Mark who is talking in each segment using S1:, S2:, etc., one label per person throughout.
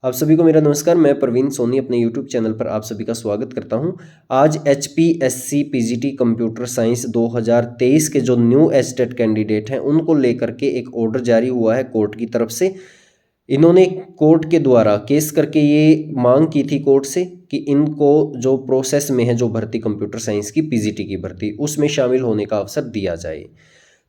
S1: आप सभी को मेरा नमस्कार। मैं प्रवीण सोनी अपने यूट्यूब चैनल पर आप सभी का स्वागत करता हूं। आज HPSC PGT कंप्यूटर साइंस 2023 के जो न्यू एस्टेट कैंडिडेट हैं उनको लेकर के एक ऑर्डर जारी हुआ है कोर्ट की तरफ से। इन्होंने कोर्ट के द्वारा केस करके ये मांग की थी कोर्ट से कि इनको जो प्रोसेस में है, जो भर्ती कंप्यूटर साइंस की PGT की भर्ती, उसमें शामिल होने का अवसर दिया जाए।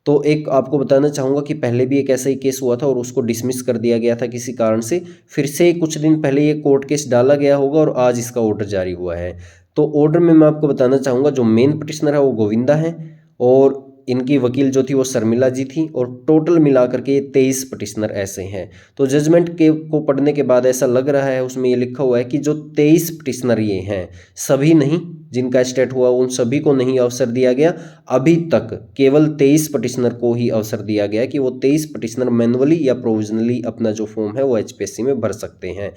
S1: तो एक आपको बताना चाहूँगा कि पहले भी एक ऐसा ही केस हुआ था और उसको डिसमिस कर दिया गया था किसी कारण से। फिर से कुछ दिन पहले ये कोर्ट केस डाला गया होगा और आज इसका ऑर्डर जारी हुआ है। तो ऑर्डर में मैं आपको बताना चाहूँगा, जो मेन पिटिशनर है वो गोविंदा है और इनकी वकील जो थी वो शर्मिला जी थी, और टोटल मिलाकर के 23 पिटिशनर ऐसे हैं। तो जजमेंट के को पढ़ने के बाद ऐसा लग रहा है, उसमें ये लिखा हुआ है कि जो 23 पिटिशनर ये हैं, सभी नहीं, जिनका स्टेट हुआ उन सभी को नहीं अवसर दिया गया। अभी तक केवल 23 पिटिशनर को ही अवसर दिया गया कि वो 23 पिटिशनर मैनुअली या प्रोविजनली अपना जो फॉर्म है वो HPSC में भर सकते हैं।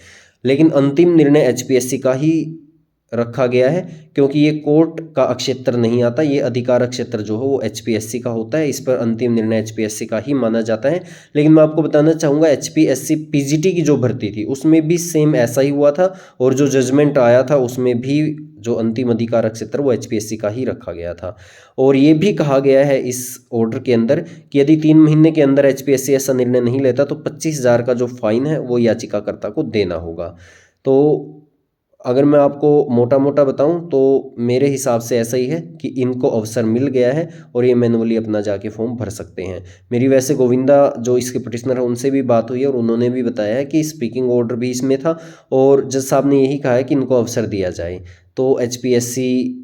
S1: लेकिन अंतिम निर्णय HPSC का ही रखा गया है, क्योंकि ये कोर्ट का क्षेत्र नहीं आता, ये अधिकार क्षेत्र जो है वो HPSC का होता है। इस पर अंतिम निर्णय HPSC का ही माना जाता है। लेकिन मैं आपको बताना चाहूँगा, HPSC PGT की जो भर्ती थी उसमें भी सेम ऐसा ही हुआ था, और जो जजमेंट आया था उसमें भी जो अंतिम अधिकार क्षेत्र वो HPSC का ही रखा गया था। और ये भी कहा गया है इस ऑर्डर के अंदर कि यदि 3 महीने के अंदर HPSC ऐसा निर्णय नहीं लेता तो 25,000 का जो फाइन है वो याचिकाकर्ता को देना होगा। तो अगर मैं आपको मोटा मोटा बताऊं तो मेरे हिसाब से ऐसा ही है कि इनको अवसर मिल गया है और ये मैनुअली अपना जाके फॉर्म भर सकते हैं। मेरी वैसे गोविंदा जो इसके पिटिशनर है उनसे भी बात हुई है और उन्होंने भी बताया है कि स्पीकिंग ऑर्डर भी इसमें था, और जज साहब ने यही कहा है कि इनको अवसर दिया जाए। तो HPSC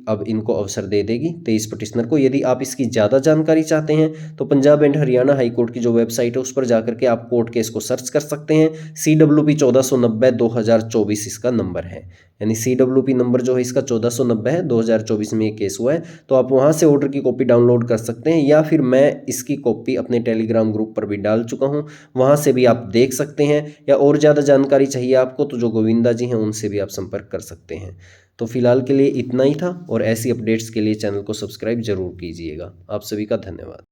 S1: अब इनको अवसर दे देगी 23 पिटिशनर को। यदि आप इसकी ज़्यादा जानकारी चाहते हैं तो Punjab and Haryana high court की जो वेबसाइट है उस पर जाकर के आप कोर्ट केस को सर्च कर सकते हैं। CWP 1490/2024 इसका नंबर है, यानी CWP नंबर जो है इसका 1490 है, 2024 में ये केस हुआ है। तो आप वहाँ से ऑर्डर की कॉपी डाउनलोड कर सकते हैं, या फिर मैं इसकी कॉपी अपने टेलीग्राम ग्रुप पर भी डाल चुका हूँ, वहाँ से भी आप देख सकते हैं। या और ज़्यादा जानकारी चाहिए आपको तो जो गोविंदा जी हैं उनसे भी आप संपर्क कर सकते हैं। तो फिलहाल के लिए इतना ही था, और ऐसी अपडेट्स के लिए चैनल को सब्सक्राइब जरूर कीजिएगा। आप सभी का धन्यवाद।